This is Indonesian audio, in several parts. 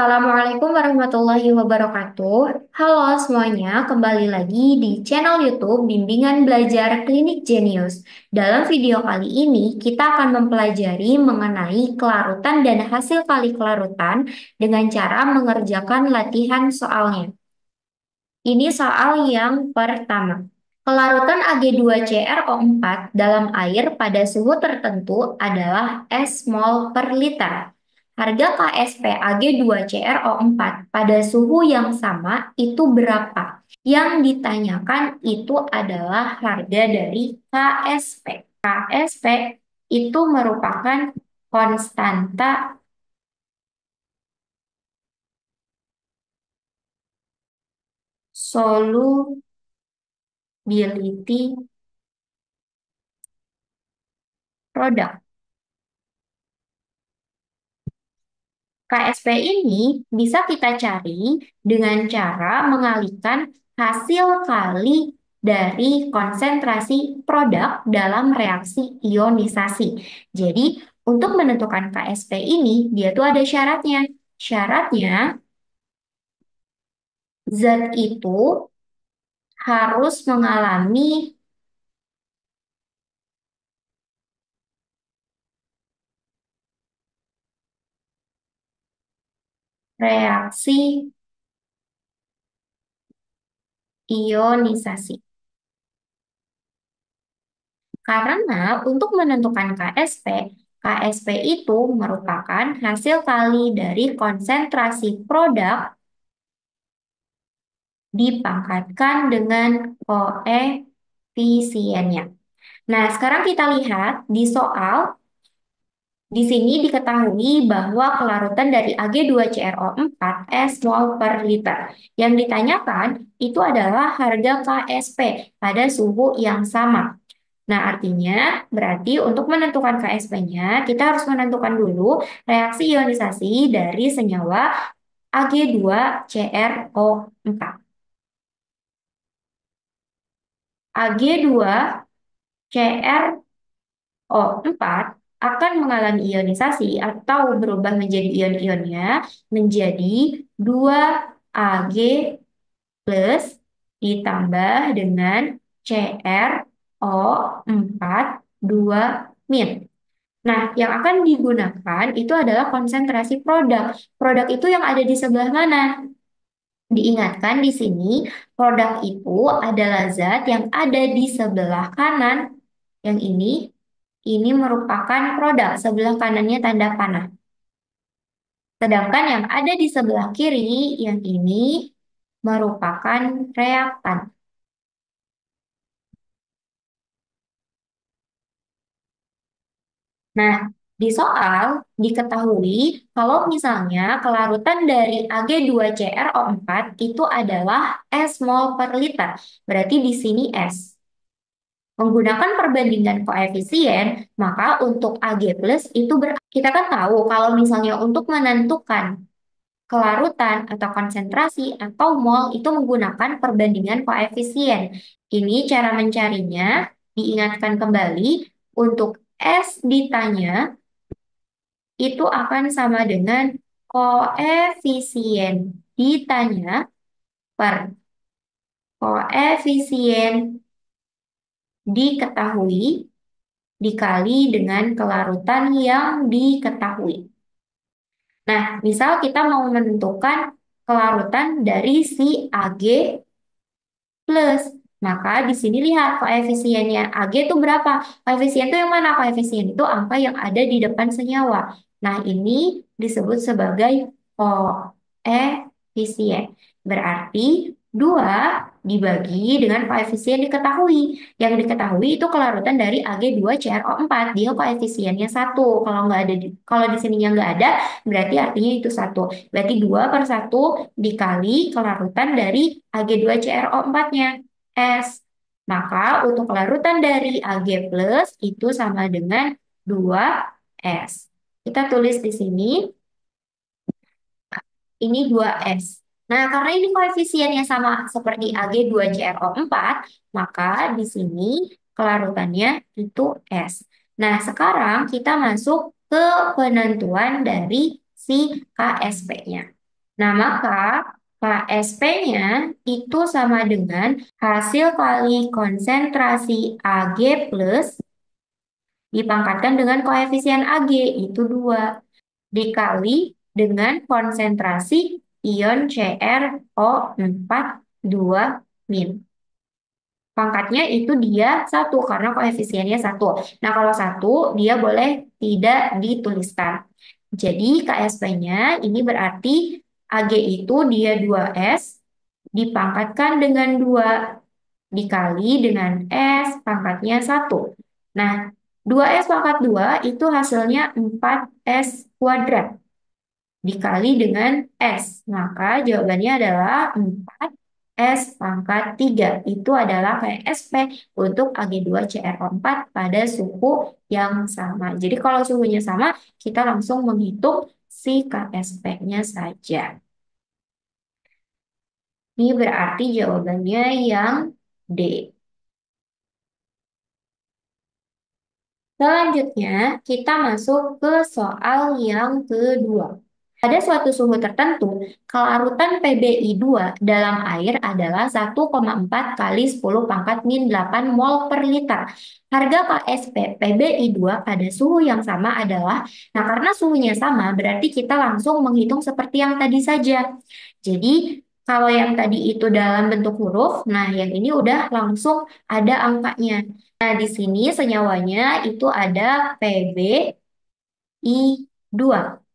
Assalamualaikum warahmatullahi wabarakatuh. Halo semuanya, kembali lagi di channel YouTube Bimbingan Belajar Klinik Jenius. Dalam video kali ini, kita akan mempelajari mengenai kelarutan dan hasil kali kelarutan dengan cara mengerjakan latihan soalnya. Ini soal yang pertama. Kelarutan Ag2CrO4 dalam air pada suhu tertentu adalah S mol per liter. Harga KSP Ag2CrO4 pada suhu yang sama itu berapa? Yang ditanyakan itu adalah harga dari KSP. KSP itu merupakan konstanta solubility product. KSP ini bisa kita cari dengan cara mengalihkan hasil kali dari konsentrasi produk dalam reaksi ionisasi. Jadi, untuk menentukan KSP ini, dia tuh ada syaratnya. Syaratnya, zat itu harus mengalami reaksi ionisasi. Karena untuk menentukan KSP itu merupakan hasil kali dari konsentrasi produk dipangkatkan dengan koefisiennya. Nah, sekarang kita lihat di soal. Di sini diketahui bahwa kelarutan dari Ag2CrO4 S mol per liter. Yang ditanyakan itu adalah harga KSP pada suhu yang sama. Nah, artinya berarti untuk menentukan KSP-nya, kita harus menentukan dulu reaksi ionisasi dari senyawa Ag2CrO4. Ag2CrO4 akan mengalami ionisasi atau berubah menjadi ion-ionnya menjadi 2Ag plus ditambah dengan CrO4 2 min. Nah, yang akan digunakan itu adalah konsentrasi produk. Produk itu yang ada di sebelah mana? Diingatkan di sini, produk itu adalah zat yang ada di sebelah kanan. Yang ini merupakan produk, sebelah kanannya tanda panah. Sedangkan yang ada di sebelah kiri, yang ini merupakan reaktan. Nah, di soal diketahui kalau misalnya kelarutan dari Ag2CrO4 itu adalah S mol per liter. Berarti di sini S. Menggunakan perbandingan koefisien, maka untuk Ag plus itu kita kan tahu kalau misalnya untuk menentukan kelarutan atau konsentrasi atau mol itu menggunakan perbandingan koefisien. Ini cara mencarinya, diingatkan kembali, untuk S ditanya itu akan sama dengan koefisien ditanya per koefisien diketahui dikali dengan kelarutan yang diketahui. Nah, misal kita mau menentukan kelarutan dari si Ag plus. Maka di sini lihat koefisiennya Ag itu berapa? Koefisien itu yang mana? Koefisien itu angka yang ada di depan senyawa. Nah, ini disebut sebagai koefisien. Berarti 2 dibagi dengan koefisien diketahui. Yang diketahui itu kelarutan dari Ag2CrO4. Dia koefisiennya 1. Kalau di sininya nggak ada, berarti artinya itu 1. Berarti 2/1 dikali kelarutan dari Ag2CrO4-nya, S. Maka untuk kelarutan dari Ag plus itu sama dengan 2S. Kita tulis di sini, ini 2S. Nah, karena ini koefisiennya sama seperti Ag2CrO4, maka di sini kelarutannya itu S. Nah, sekarang kita masuk ke penentuan dari si KSP-nya. Nah, maka KSP-nya itu sama dengan hasil kali konsentrasi Ag plus dipangkatkan dengan koefisien Ag, itu 2, dikali dengan konsentrasi ion CrO4 2 min. Pangkatnya itu dia 1 karena koefisiennya 1. Nah, kalau 1 dia boleh tidak dituliskan. Jadi KSP-nya ini berarti Ag itu dia 2S dipangkatkan dengan 2 dikali dengan S pangkatnya 1. Nah, 2S pangkat 2 itu hasilnya 4S kuadrat dikali dengan S. Maka jawabannya adalah 4S pangkat 3. Itu adalah KSP untuk Ag2CrO4 pada suhu yang sama. Jadi kalau suhunya sama, kita langsung menghitung si KSP-nya saja. Ini berarti jawabannya yang D. Selanjutnya, kita masuk ke soal yang kedua. Pada suatu suhu tertentu, kelarutan PbI2 dalam air adalah 1,4 kali 10 pangkat min 8 mol per liter. Harga KSP PbI2 pada suhu yang sama adalah, nah karena suhunya sama, berarti kita langsung menghitung seperti yang tadi saja. Jadi, kalau yang tadi itu dalam bentuk huruf, nah yang ini udah langsung ada angkanya. Nah, di sini senyawanya itu ada PbI2.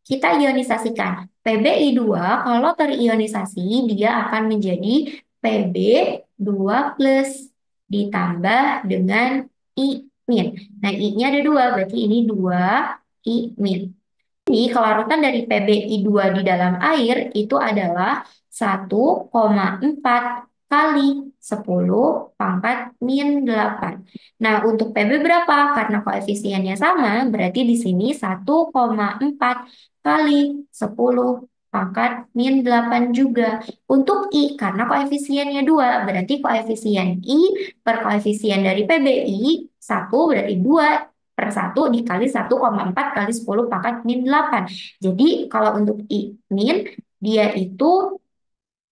Kita ionisasikan. PbI2 kalau terionisasi dia akan menjadi Pb2 plus ditambah dengan I min. Nah, I-nya ada 2, berarti ini 2 I min. Ini kelarutan dari PbI2 di dalam air itu adalah 1,4 kali 10 pangkat min 8. Nah, untuk Pb berapa? Karena koefisiennya sama, berarti di sini 1,4 kali 10 pangkat min 8 juga. Untuk I, karena koefisiennya 2, berarti koefisien I per koefisien dari PbI 1 berarti 2 per 1 dikali 1,4 kali 10 pangkat min 8. Jadi kalau untuk I min, dia itu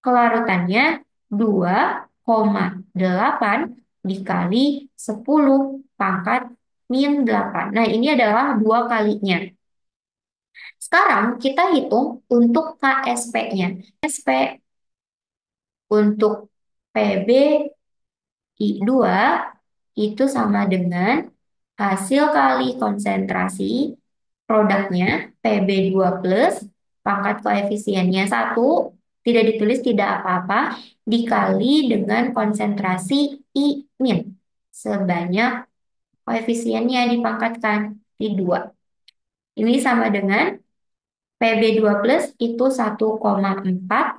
kelarutannya 2,8 dikali 10 pangkat min 8. Nah, ini adalah 2 kalinya. Sekarang kita hitung untuk KSP-nya. KSP untuk PbI2 itu sama dengan hasil kali konsentrasi produknya Pb2 plus pangkat koefisiennya 1 tidak ditulis tidak apa-apa dikali dengan konsentrasi I min sebanyak koefisiennya dipangkatkan di 2. Ini sama dengan Pb2 plus itu 1,4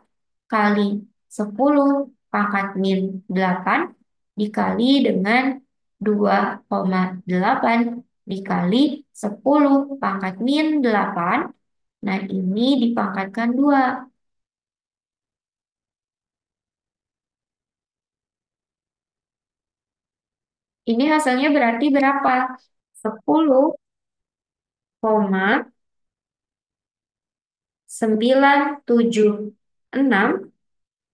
kali 10 pangkat min 8 dikali dengan 2,8 dikali 10 pangkat min 8. Nah, ini dipangkatkan 2. Ini hasilnya berarti berapa? 10,976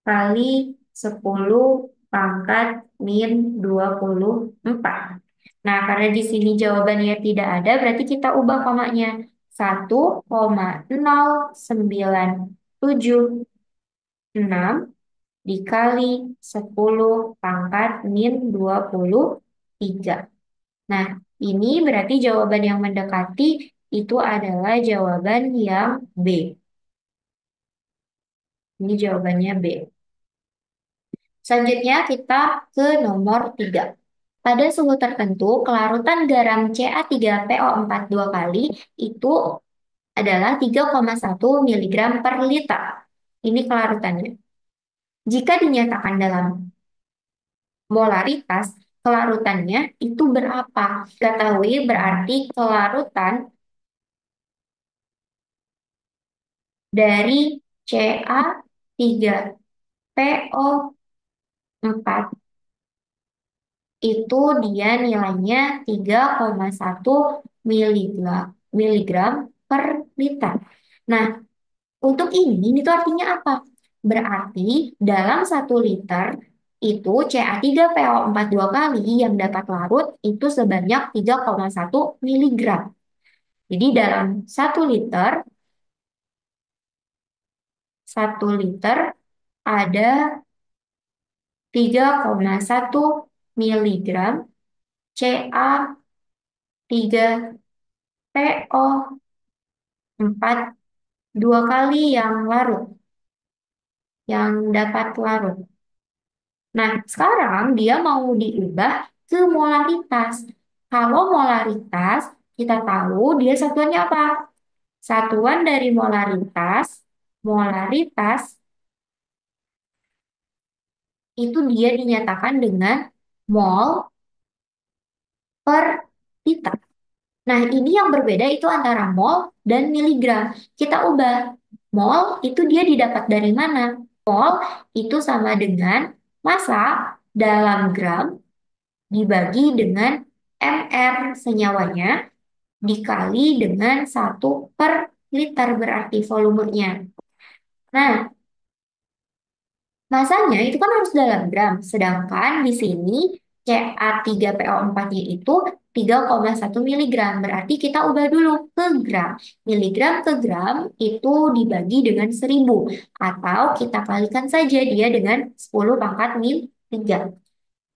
kali 10 pangkat min 24. Nah, karena di sini jawabannya tidak ada, berarti kita ubah komanya. 1,0976 dikali 10 pangkat min 23. Nah, ini berarti jawaban yang mendekati itu adalah jawaban yang B. Ini jawabannya B. Selanjutnya kita ke nomor 3. Pada suhu tertentu, kelarutan garam Ca3PO4 dua kali itu adalah 3,1 mg per liter. Ini kelarutannya. Jika dinyatakan dalam molaritas, kelarutannya itu berapa? Ketahui berarti kelarutan dari Ca3PO4 itu dia nilainya 3,1 miligram per liter. Nah, Untuk ini itu artinya apa? Berarti dalam 1 liter itu Ca3PO4 dua kali yang dapat larut itu sebanyak 3,1 miligram. Jadi dalam 1 liter ada 3,1 miligram Ca3PO4 dua kali yang larut, yang dapat larut. Nah, sekarang dia mau diubah ke molaritas. Kalau molaritas, kita tahu dia satuannya apa? Satuan dari molaritas itu dia dinyatakan dengan mol per liter. Nah, ini yang berbeda itu antara mol dan miligram. Kita ubah. Mol itu dia didapat dari mana? Mol itu sama dengan massa dalam gram dibagi dengan mr senyawanya dikali dengan 1 per liter berarti volumenya. Nah, masanya itu kan harus dalam gram, sedangkan di sini Ca3PO4-nya itu 3,1 miligram. Berarti kita ubah dulu ke gram. Miligram ke gram itu dibagi dengan 1000. Atau kita kalikan saja dia dengan 10 pangkat min 3.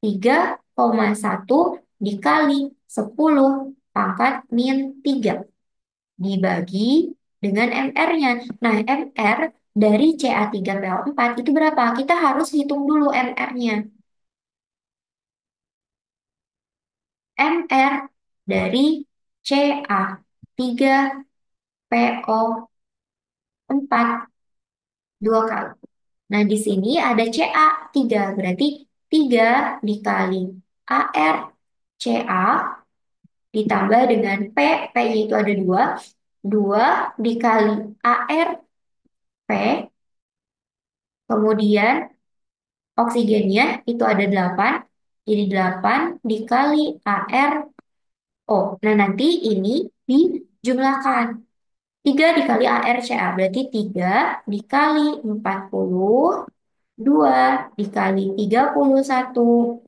3,1 dikali 10 pangkat min 3 dibagi dengan MR-nya. Nah, MR dari Ca3PO4 itu berapa? Kita harus hitung dulu MR-nya. MR dari Ca3PO4 dua kali. Nah, di sini ada Ca3, berarti 3 dikali AR Ca ditambah dengan P-nya itu ada 2, 2 dikali AR P, kemudian oksigennya itu ada 8, jadi 8 dikali ARO. Nah, nanti ini dijumlahkan. 3 dikali ARCA, berarti 3 dikali 40, 2 dikali 31,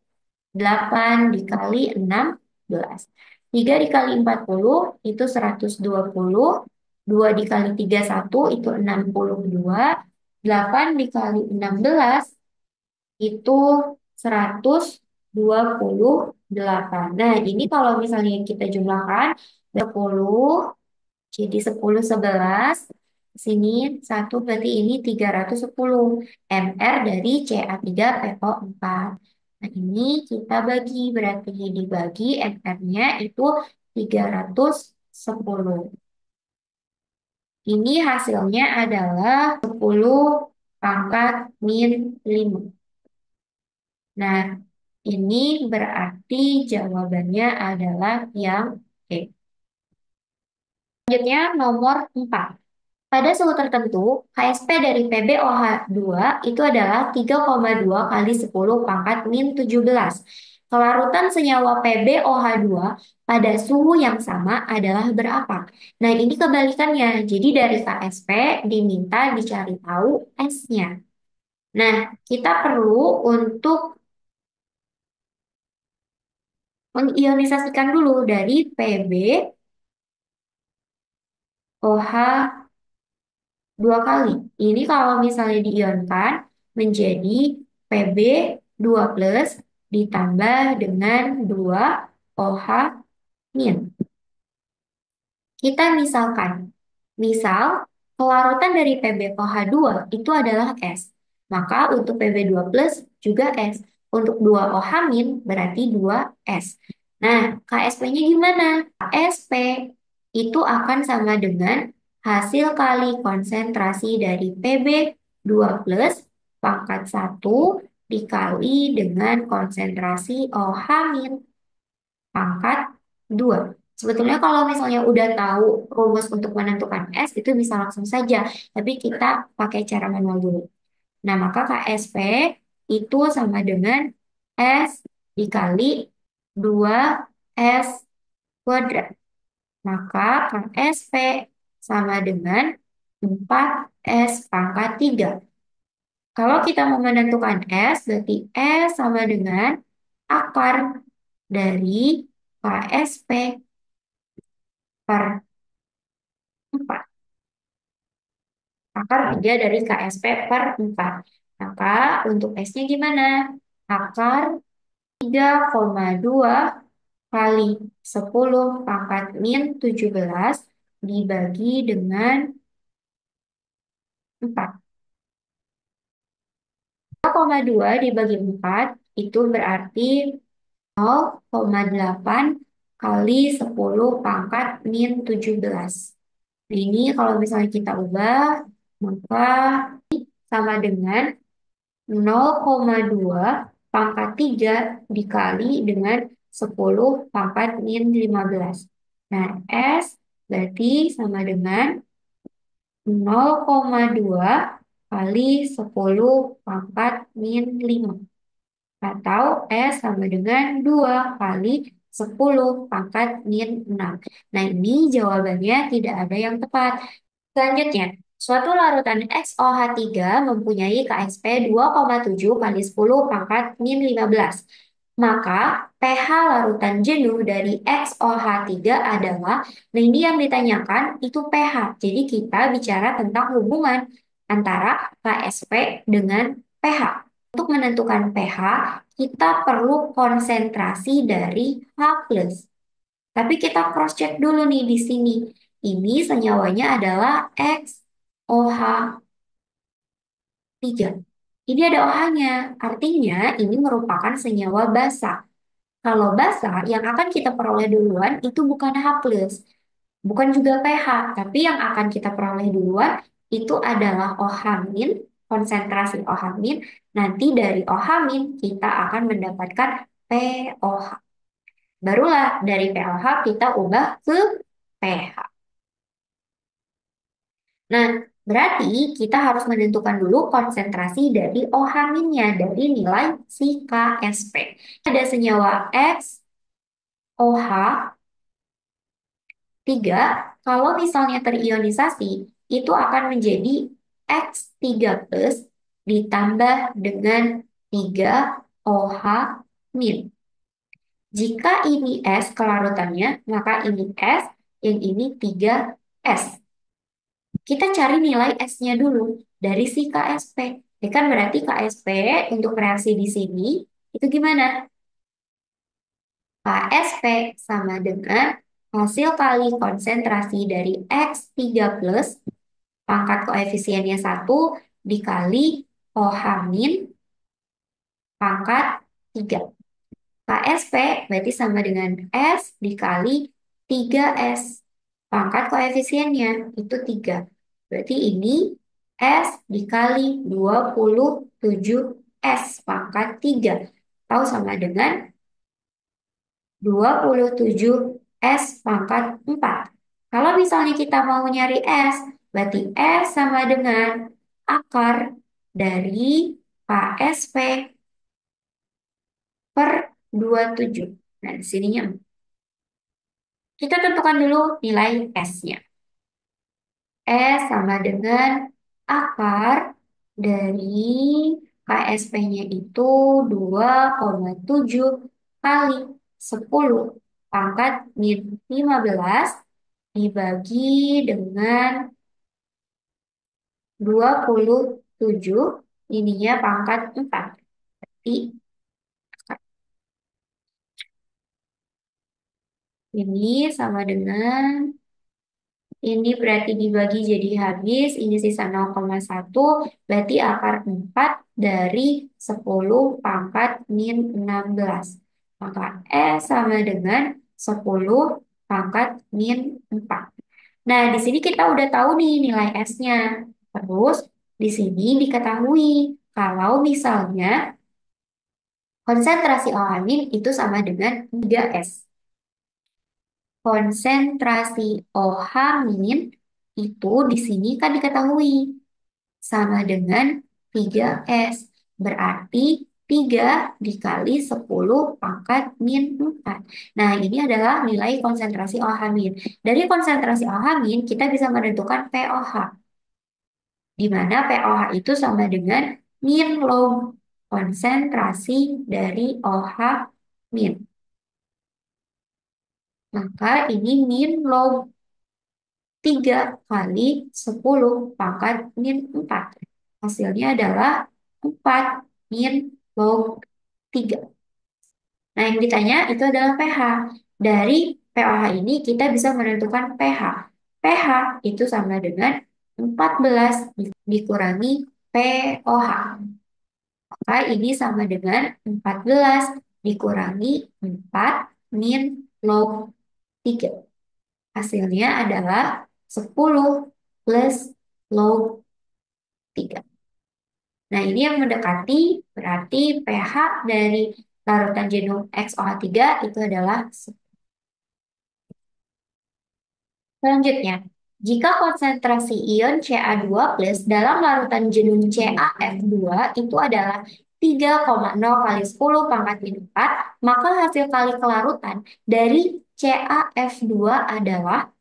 8 dikali 16. 3 dikali 40 itu 120, 2 dikali 31 itu 62, 8 dikali 16 itu 128. Nah, ini kalau misalnya kita jumlahkan 20, jadi 10, 11, sini 1 berarti ini 310 MR dari Ca3PO4. Nah, ini kita bagi, berarti dibagi MR-nya itu 310. Ini hasilnya adalah 10 pangkat min 5. Nah, ini berarti jawabannya adalah yang E. Selanjutnya nomor 4. Pada suhu tertentu, KSP dari PbOH2 itu adalah 3,2 kali 10 pangkat min 17. Kelarutan senyawa PbOH2 pada suhu yang sama adalah berapa? Nah, ini kebalikannya. Jadi dari KSP diminta dicari tahu S-nya. Nah, kita perlu untuk mengionisasikan dulu dari PbOH dua kali. Ini kalau misalnya diionkan menjadi Pb 2 plus ditambah dengan 2 OH min. Kita misalkan, misal kelarutan dari PbOH2 itu adalah S. Maka untuk Pb2 plus juga S. Untuk 2 OH min berarti 2 S. Nah, KSP-nya gimana? KSP itu akan sama dengan hasil kali konsentrasi dari Pb2 plus pangkat 1 dikali dengan konsentrasi OH min pangkat 2. Sebetulnya kalau misalnya udah tahu rumus untuk menentukan S itu bisa langsung saja, tapi kita pakai cara manual dulu. Nah, maka KSP itu sama dengan S dikali 2S kuadrat. Maka KSP sama dengan 4S pangkat 3. Kalau kita mau menentukan S, berarti S sama dengan akar dari KSP per 4. Akar 3 dari KSP per 4. Maka untuk S-nya gimana? Akar 3,2 kali 10 pangkat min 17 dibagi dengan 4. 2,2 dibagi 4 itu berarti 0,8 kali 10 pangkat min 17. Nah, ini kalau misalnya kita ubah, maka sama dengan 0,2 pangkat 3 dikali dengan 10 pangkat min 15. Nah, S berarti sama dengan 0,2 kali 10 pangkat min 5. Atau S sama dengan 2 kali 10 pangkat min 6. Nah, ini jawabannya tidak ada yang tepat. Selanjutnya, suatu larutan XOH3 mempunyai KSP 2,7 kali 10 pangkat min 15. Maka pH larutan jenuh dari XOH3 adalah, nah ini yang ditanyakan itu pH. Jadi kita bicara tentang hubungan antara KSP dengan pH. Untuk menentukan pH, kita perlu konsentrasi dari H+. Tapi kita cross check dulu nih di sini. Ini senyawanya adalah XOH3. Ini ada OH-nya, artinya ini merupakan senyawa basa. Kalau basa, yang akan kita peroleh duluan itu bukan H+, bukan juga pH, tapi yang akan kita peroleh duluan itu adalah OH-, konsentrasi OH-. Nanti dari OH- kita akan mendapatkan POH. Barulah dari POH kita ubah ke pH. Nah, berarti kita harus menentukan dulu konsentrasi dari OH-nya dari nilai si KSP. Ada senyawa XOH3, kalau misalnya terionisasi, itu akan menjadi X3+ ditambah dengan 3OH-. Jika ini S kelarutannya, maka ini S, yang ini 3S. Kita cari nilai S-nya dulu dari si KSP. Ini kan berarti KSP untuk reaksi di sini itu gimana? KSP sama dengan hasil kali konsentrasi dari X3+ pangkat koefisiennya 1 dikali OH- pangkat 3. KSP berarti sama dengan S dikali 3S. Pangkat koefisiennya itu 3. Berarti ini S dikali 27S pangkat 3. Atau sama dengan 27S pangkat 4. Kalau misalnya kita mau nyari S, berarti S sama dengan akar dari KSP per 27. Nah, di sininya kita tentukan dulu nilai S-nya. S sama dengan akar dari KSP-nya itu 2,7 kali 10 pangkat min 15 dibagi dengan 27, ininya pangkat 4. Berarti ini sama dengan, ini berarti dibagi jadi habis, ini sisa 0,1, berarti akar 4 dari 10 pangkat min 16. Maka S sama dengan 10 pangkat min 4. Nah, di sini kita udah tahu nih nilai S-nya. Terus, di sini diketahui kalau misalnya konsentrasi OH- itu sama dengan 3S. Konsentrasi OH- itu di sini kan diketahui sama dengan 3S. Berarti 3 dikali 10 pangkat min 4. Nah, ini adalah nilai konsentrasi OH-. Dari konsentrasi OH- kita bisa menentukan POH. di mana pOH itu sama dengan min log konsentrasi dari OH min. Maka ini min log 3 kali 10 pangkat min 4. Hasilnya adalah 4 min log 3. Nah, yang ditanya itu adalah pH. Dari pOH ini kita bisa menentukan pH. pH itu sama dengan 14 dikurangi pOH. Maka ini sama dengan 14 dikurangi 4 min log 3. Hasilnya adalah 10 plus log 3. Nah, ini yang mendekati berarti pH dari larutan jenuh XOH3 itu adalah. Selanjutnya, jika konsentrasi ion Ca2 plus dalam larutan jenuh CaF2 itu adalah 3,0 kali 10 pangkat min 4, maka hasil kali kelarutan dari CaF2 adalah,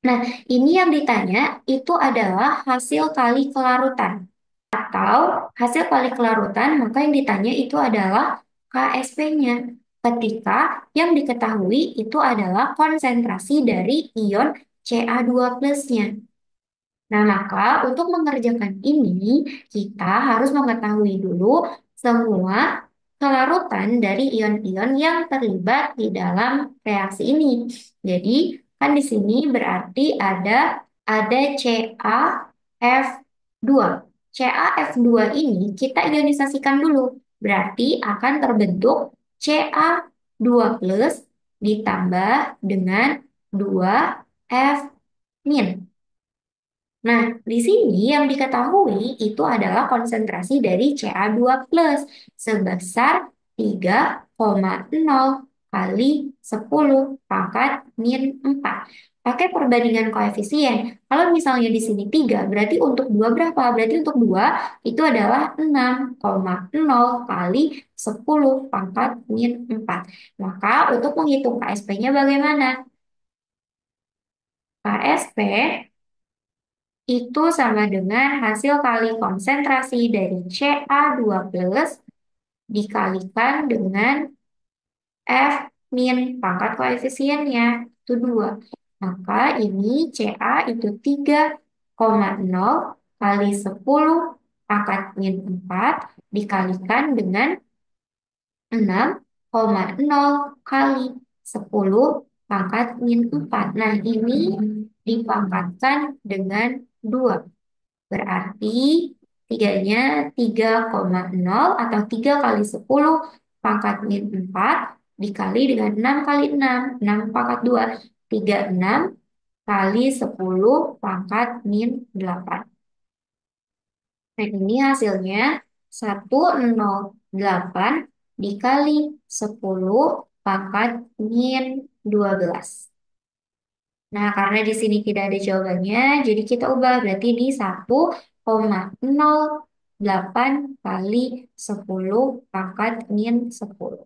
nah ini yang ditanya itu adalah hasil kali kelarutan. Atau hasil kali kelarutan, maka yang ditanya itu adalah KSP-nya. Ketika yang diketahui itu adalah konsentrasi dari ion Ca2 plusnya. Nah, maka untuk mengerjakan ini, kita harus mengetahui dulu semua kelarutan dari ion-ion yang terlibat di dalam reaksi ini. Jadi, kan di sini berarti ada CaF2. CaF2 ini kita ionisasikan dulu. Berarti akan terbentuk Ca2 plus ditambah dengan 2F min. Nah, di sini yang diketahui itu adalah konsentrasi dari Ca2 plus sebesar 3,0 kali 10 pangkat min 4. Pakai perbandingan koefisien. Kalau misalnya di sini 3, berarti untuk 2 berapa? Berarti untuk 2 itu adalah 6,0 kali 10 pangkat min 4. Maka untuk menghitung KSP-nya bagaimana? KSP itu sama dengan hasil kali konsentrasi dari Ca2 plus dikalikan dengan F min pangkat koefisiennya itu 2. Maka ini Ca itu 3,0 kali 10 pangkat min 4 dikalikan dengan 6,0 kali 10 pangkat min 4. Nah, ini dipangkatkan dengan 2. Berarti 3-nya 3,0 atau 3 kali 10 pangkat min 4 dikali dengan 6 kali 6. 6 pangkat 2. 36 kali 10 pangkat min 8. Nah, ini hasilnya 108 dikali 10 pangkat min 12. Nah, karena di sini tidak ada jawabannya, jadi kita ubah. Berarti ini 1,08 kali 10 pangkat min 10.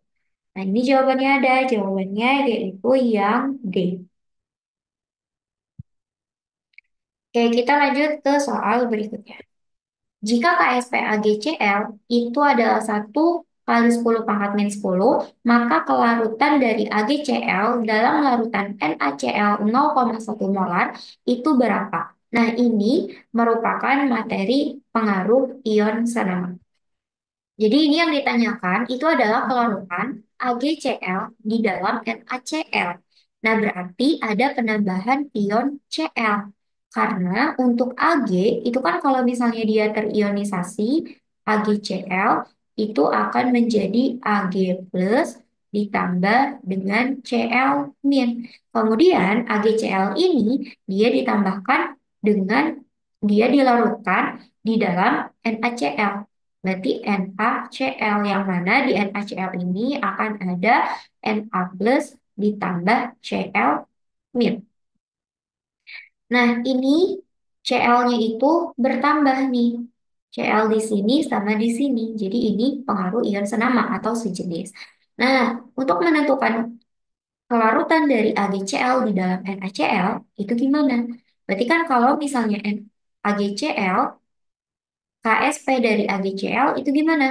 Nah, ini jawabannya ada. Jawabannya yaitu yang D. Oke, kita lanjut ke soal berikutnya. Jika KSPAGCl itu adalah 1 kali 10 pangkat min 10, maka kelarutan dari AgCl dalam larutan NaCl 0,1 molar itu berapa? Nah, ini merupakan materi pengaruh ion senema. Jadi ini yang ditanyakan itu adalah kelarutan AgCl di dalam NaCl. Nah, berarti ada penambahan ion Cl. Karena untuk Ag itu kan kalau misalnya dia terionisasi AgCl itu akan menjadi Ag plus ditambah dengan Cl min. Kemudian AgCl ini dia ditambahkan dengan dia dilarutkan di dalam NaCl. Berarti NaCl yang mana di NaCl ini akan ada Na plus ditambah Cl min. Nah, ini Cl-nya itu bertambah nih. Cl di sini sama di sini. Jadi ini pengaruh ion senama atau sejenis. Nah, untuk menentukan kelarutan dari AgCl di dalam NaCl itu gimana? Berarti kan kalau misalnya AgCl KSP dari AgCl itu gimana?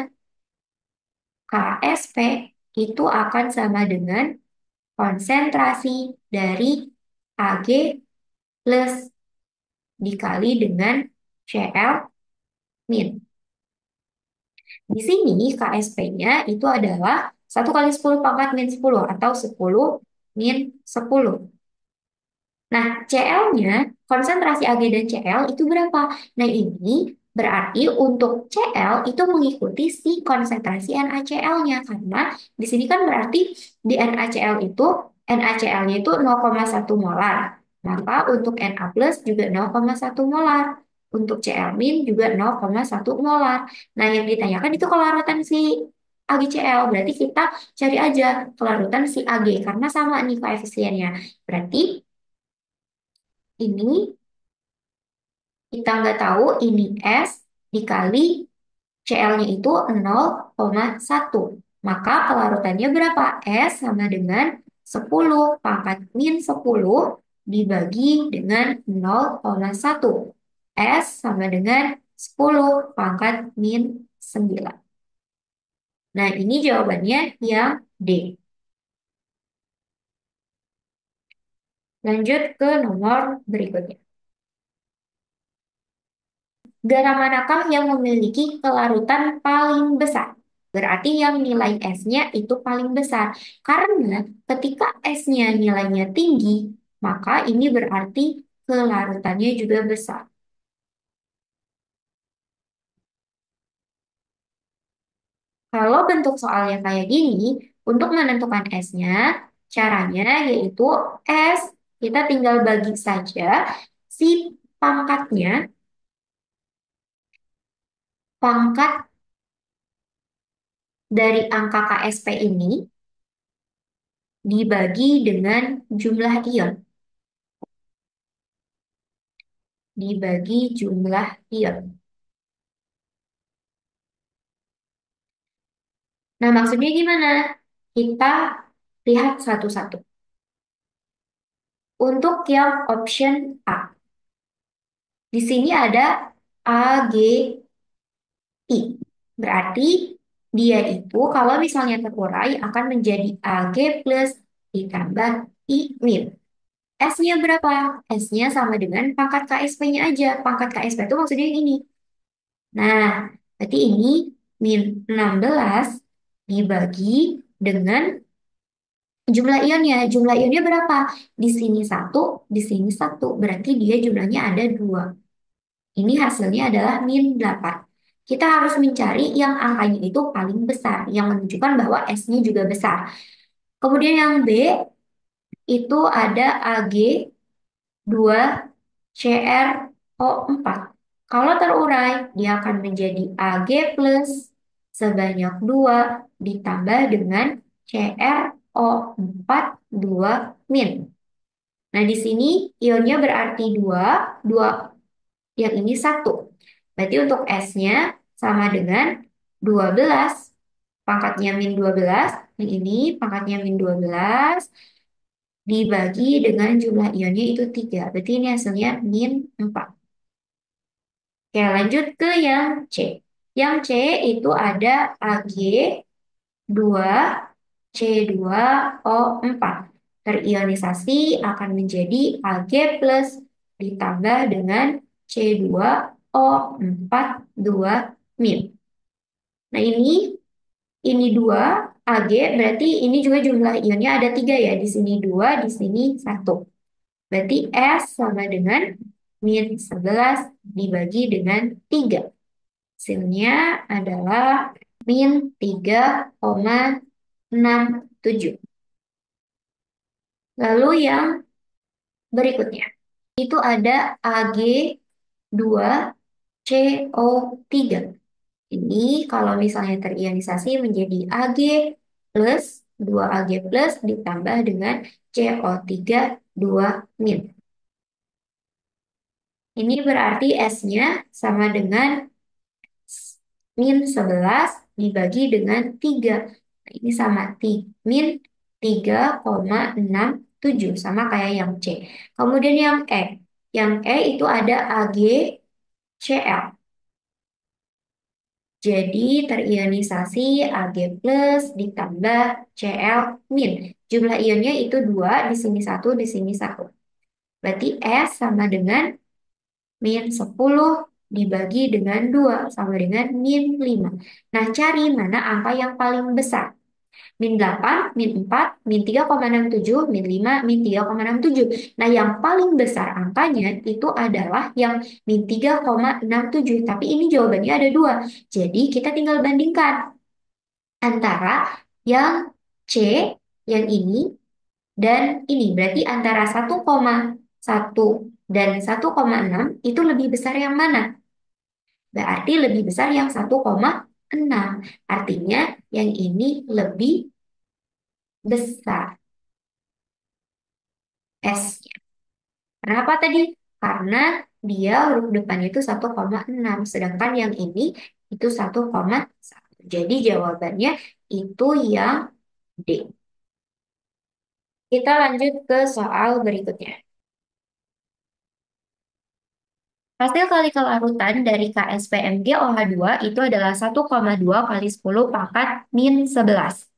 KSP itu akan sama dengan konsentrasi dari Ag plus dikali dengan Cl min. Di sini KSP-nya itu adalah 1 kali 10⁻⁻10 atau 10⁻10. Nah, Cl-nya, konsentrasi Ag dan Cl itu berapa? Nah, ini berarti untuk Cl itu mengikuti si konsentrasi NaCl-nya. Karena di sini kan berarti di NaCl itu, NaCl-nya itu 0,1 molar. Maka untuk Na plus juga 0,1 molar. Untuk Cl min juga 0,1 molar. Nah, yang ditanyakan itu kelarutan si AgCl. Berarti kita cari aja kelarutan si Ag. Karena sama nih koefisiennya. Berarti ini kita nggak tahu ini S dikali Cl-nya itu 0,1. Maka kelarutannya berapa? S sama dengan 10⁻⁻10 dibagi dengan 0,1. S sama dengan 10⁻⁻9. Nah, ini jawabannya yang D. Lanjut ke nomor berikutnya. Garam manakah yang memiliki kelarutan paling besar? Berarti yang nilai S-nya itu paling besar. Karena ketika S-nya nilainya tinggi, maka ini berarti kelarutannya juga besar. Kalau bentuk soalnya kayak gini, untuk menentukan S-nya, caranya yaitu S, kita tinggal bagi saja si pangkatnya, pangkat dari angka KSP ini dibagi dengan jumlah ion. Dibagi jumlah ion. Nah, maksudnya gimana? Kita lihat satu-satu. Untuk yang option A, di sini ada AgI. Berarti dia itu kalau misalnya terurai akan menjadi Ag plus ditambah I min. S-nya berapa? S-nya sama dengan pangkat KSP-nya aja. Pangkat KSP itu maksudnya ini. Nah, berarti ini min 16 dibagi dengan jumlah ionnya. Jumlah ionnya berapa? Di sini satu, di sini satu. Berarti dia jumlahnya ada 2. Ini hasilnya adalah min 8. Kita harus mencari yang angkanya itu paling besar. Yang menunjukkan bahwa S-nya juga besar. Kemudian yang B, itu ada Ag 2CrO4. Kalau terurai, dia akan menjadi Ag plus sebanyak 2 ditambah dengan CrO4 2 min. Nah, di sini ionnya berarti 2, 2 yang ini 1. Berarti untuk S-nya sama dengan 12, pangkatnya min 12, yang ini pangkatnya min 12, dibagi dengan jumlah ionnya itu 3. Berarti ini hasilnya min 4. Oke, lanjut ke yang C. Yang C itu ada Ag 2C2O4. Terionisasi akan menjadi Ag plus ditambah dengan C2O4 2 min. Nah, ini 2 Ag, berarti ini juga jumlah ionnya ada 3 ya. Di sini 2, di sini 1. Berarti S sama dengan min 11 dibagi dengan 3. Hasilnya adalah min 3,67. Lalu yang berikutnya, itu ada Ag 2CO3. Ini kalau misalnya terionisasi menjadi Ag plus 2Ag plus ditambah dengan CO3 2 min. Ini berarti S-nya sama dengan min 11 dibagi dengan 3. Nah, ini sama min 3,67 sama kayak yang C. Kemudian yang E. Yang E itu ada AgCl. Jadi terionisasi Ag plus ditambah Cl min. Jumlah ionnya itu 2, di sini satu, di sini satu. Berarti S sama dengan min 10 dibagi dengan 2 sama dengan min 5. Nah, cari mana angka yang paling besar. Min 8, min 4, min 3,67, min 5, min 3,67. Nah, yang paling besar angkanya itu adalah yang min 3,67. Tapi ini jawabannya ada dua. Jadi kita tinggal bandingkan antara yang C, yang ini, dan ini. Berarti antara 1,1 dan 1,6 itu lebih besar yang mana? Berarti lebih besar yang 1,6. Artinya yang ini lebih besar S-nya. Kenapa tadi? Karena dia huruf depannya itu 1,6, sedangkan yang ini itu 1,1. Jadi jawabannya itu yang D. Kita lanjut ke soal berikutnya. Hasil kali kelarutan dari KSPMG OH2 itu adalah 1,2 kali 10 pangkat min 11.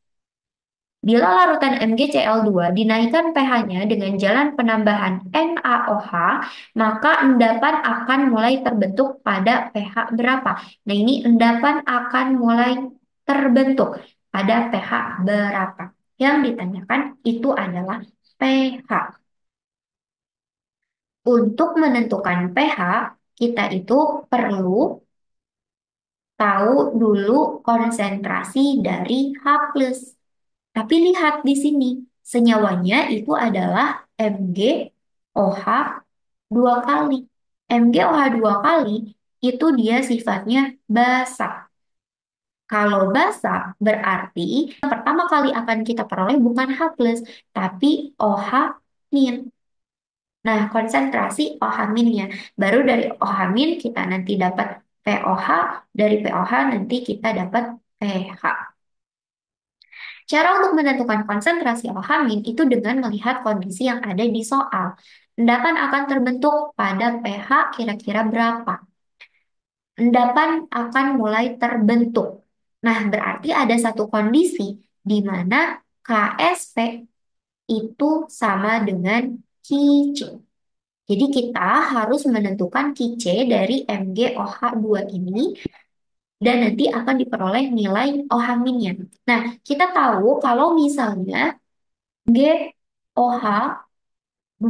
Bila larutan MgCl2 dinaikkan pH-nya dengan jalan penambahan NaOH, maka endapan akan mulai terbentuk pada pH berapa? Nah, ini endapan akan mulai terbentuk pada pH berapa? Yang ditanyakan itu adalah pH. Untuk menentukan pH, kita itu perlu tahu dulu konsentrasi dari H+. Tapi lihat di sini, senyawanya itu adalah MgOH 2 kali. MgOH 2 kali itu dia sifatnya basa. Kalau basa berarti yang pertama kali akan kita peroleh bukan H+, tapi OH min. Nah, konsentrasi OH minnya. Baru dari OH min kita nanti dapat POH, dari POH nanti kita dapat pH. Cara untuk menentukan konsentrasi alhamin itu dengan melihat kondisi yang ada di soal. Endapan akan terbentuk pada pH kira-kira berapa? Endapan akan mulai terbentuk. Nah, berarti ada satu kondisi di mana KSP itu sama dengan QC. Jadi kita harus menentukan QC dari MgOH2 ini dan nanti akan diperoleh nilai OH minnya. Nah, kita tahu kalau misalnya GOH2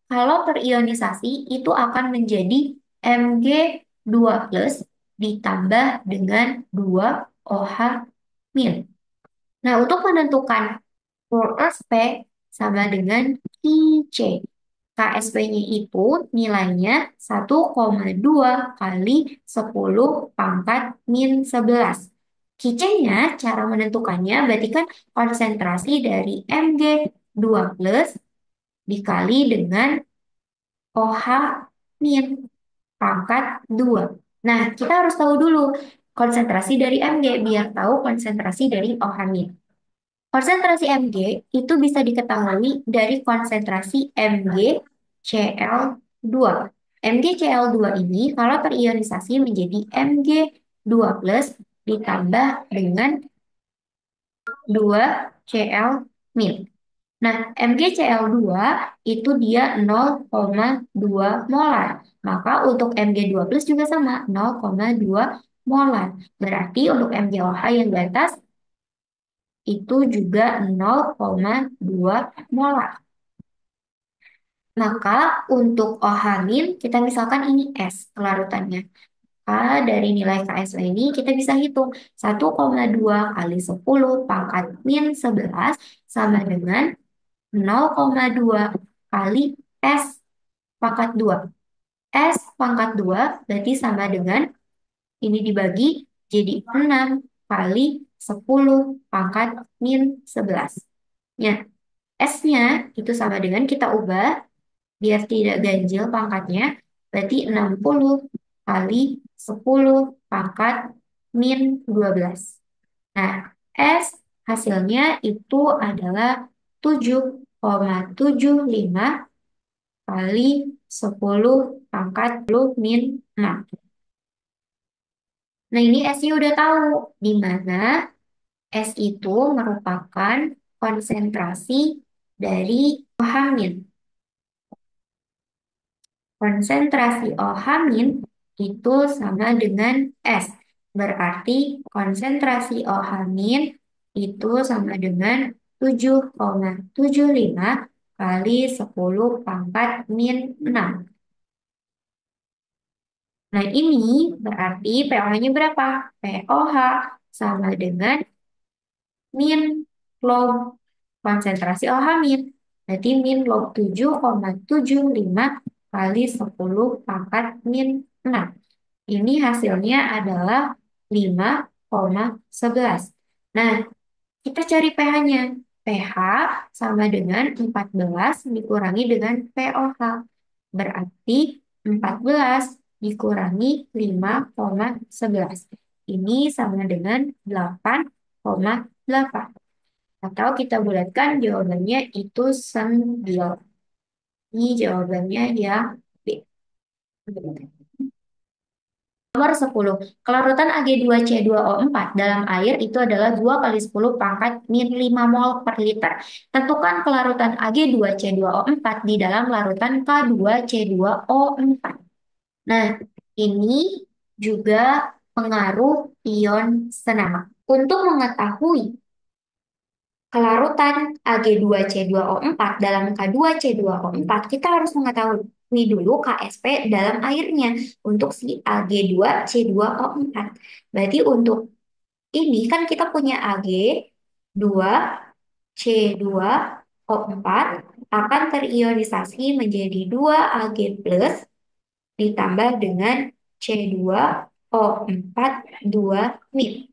kalau terionisasi itu akan menjadi Mg2 plus ditambah dengan 2 OH min. Nah, untuk menentukan KSP sama dengan IC. KSP-nya itu nilainya 1,2 kali 10 pangkat min 11. Kic-nya cara menentukannya berarti kan konsentrasi dari Mg2 plus dikali dengan OH min pangkat 2. Nah, kita harus tahu dulu konsentrasi dari Mg biar tahu konsentrasi dari OH min. Konsentrasi Mg itu bisa diketahui dari konsentrasi MgCl2. MgCl2 ini kalau terionisasi menjadi Mg2 plus ditambah dengan 2Cl min. Nah, MgCl2 itu dia 0,2 molar. Maka untuk Mg2 plus juga sama 0,2 molar. Berarti untuk MgOH yang di atas itu juga 0,2 molar. Maka untuk OH min kita misalkan ini S larutannya. Dari nilai KSW ini kita bisa hitung 1,2 kali 10 pangkat min 11 sama dengan 0,2 kali S pangkat 2. S pangkat 2 berarti sama dengan ini dibagi jadi 6 kali 10 pangkat min 11. Ya, S-nya itu sama dengan kita ubah biar tidak ganjil pangkatnya. Berarti 60 kali 10 pangkat min 12. Nah, S hasilnya itu adalah 7,75 kali 10 pangkat 10 min 6. Nah, ini S-nya udah tahu, di mana S itu merupakan konsentrasi dari O-. Konsentrasi OH- itu sama dengan S. Berarti konsentrasi OH- itu sama dengan 7,75 kali 10 pangkat min 6. Nah, ini berarti pOH-nya berapa? pOH sama dengan min log konsentrasi OH-. Berarti min log 7,75 kali 10 pangkat min 6. Ini hasilnya adalah 5,11. Nah, kita cari pH-nya. pH sama dengan 14 dikurangi dengan pOH. Berarti 14 dikurangi 5,11. Ini sama dengan 8,8. Atau kita bulatkan jawabannya itu 9. Ini jawabannya yang B. Nomor 10. Kelarutan Ag2C2O4 dalam air itu adalah 2 kali 10 pangkat min 5 mol per liter. Tentukan kelarutan Ag2C2O4 di dalam larutan K2C2O4. Nah, ini juga pengaruh ion senama. Untuk mengetahui kelarutan Ag2C2O4 dalam K2C2O4, kita harus mengetahui dulu KSP dalam airnya untuk si Ag2C2O4. Berarti untuk ini kan kita punya Ag2C2O4 akan terionisasi menjadi 2 Ag plus ditambah dengan C2O4 2 min.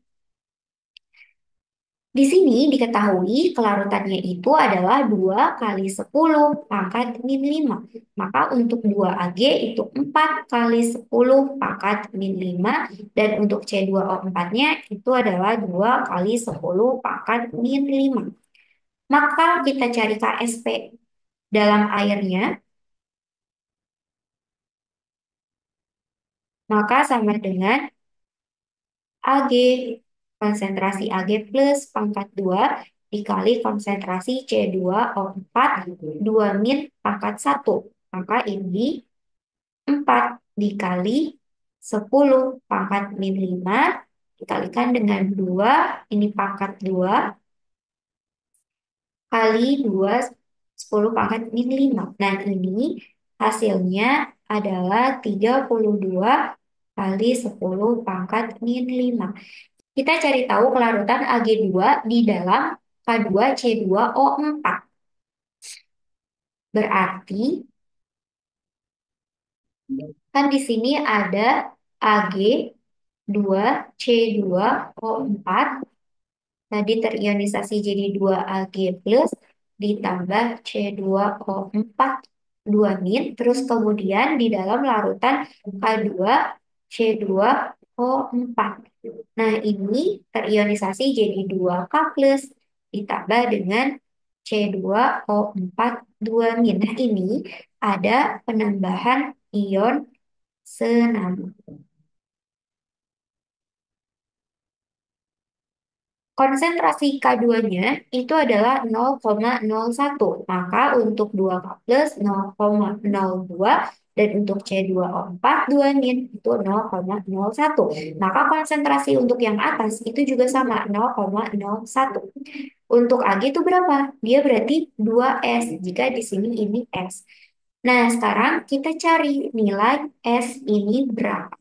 Di sini diketahui kelarutannya itu adalah 2 kali 10 pangkat min 5. Maka untuk 2Ag itu 4 kali 10 pangkat min 5. Dan untuk C2O4-nya itu adalah 2 kali 10 pangkat min 5. Maka kita cari KSP dalam airnya. Maka sama dengan Ag, konsentrasi Ag plus pangkat 2 dikali konsentrasi C2O4 2 min pangkat 1. Maka ini 4 dikali 10 pangkat min 5 dikalikan dengan 2, ini pangkat 2 kali 2 10 pangkat min 5. Nah, ini hasilnya adalah 32 kali 10 pangkat min 5. Kita cari tahu kelarutan Ag2 di dalam K2C2O4. Berarti kan di sini ada Ag2C2O4 tadi terionisasi jadi 2 Ag plus ditambah C2O4 2 min terus kemudian di dalam larutan K2C2O4. Nah, ini terionisasi jadi 2K plus ditambah dengan C2O4 2 min. Nah, ini ada penambahan ion senama. Konsentrasi K2-nya itu adalah 0,01. Maka untuk 2K plus 0,02 dan untuk C2O4 2 min itu 0,01. Maka konsentrasi untuk yang atas itu juga sama 0,01. Untuk Ag itu berapa? Dia berarti 2S jika di sini ini S. Nah, sekarang kita cari nilai S ini berapa.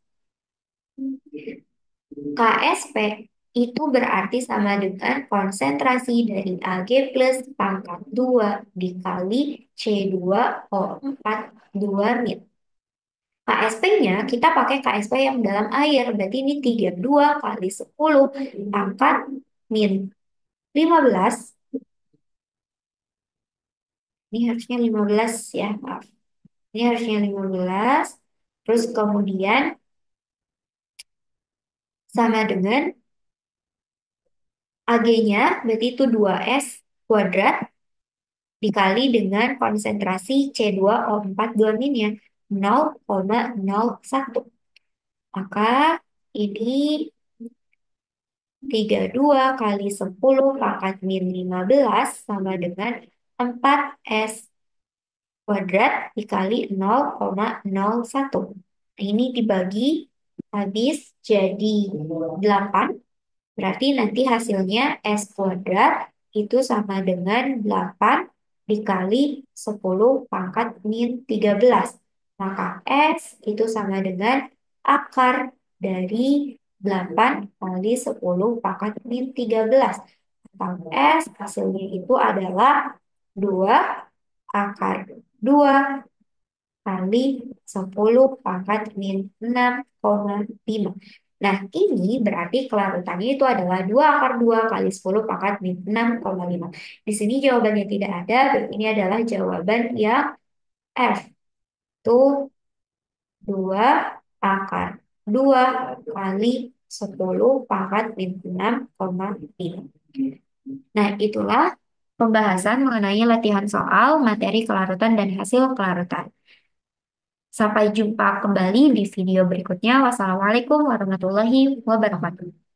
KSP itu berarti sama dengan konsentrasi dari Ag plus pangkat 2 dikali C2O4 2 min. KSP-nya kita pakai KSP yang dalam air, berarti ini 32 kali 10 pangkat min 15. Ini harusnya 15 ya, maaf. Ini harusnya 15. Terus kemudian sama dengan Ag-nya, berarti itu 2S kuadrat dikali dengan konsentrasi C2O4 2 min ya 0,01. Maka Ini 32 kali 10 pangkat min 15 sama dengan 4S kuadrat dikali 0,01. Ini dibagi habis jadi 8. Berarti nanti hasilnya S kuadrat itu sama dengan 8 dikali 10 pangkat min 13. Maka S itu sama dengan akar dari 8 kali 10 pangkat min 13. Atau S hasilnya itu adalah 2 akar 2 kali 10 pangkat min 6,5. Nah, ini berarti kelarutannya itu adalah 2 akar 2 kali 10 pangkat min 6,5. Di sini jawabannya tidak ada, berarti ini adalah jawaban yang F. Itu 2 akar 2 kali 10 pangkat min 6,5. Nah, itulah pembahasan mengenai latihan soal materi kelarutan dan hasil kelarutan. Sampai jumpa kembali di video berikutnya. Wassalamualaikum warahmatullahi wabarakatuh.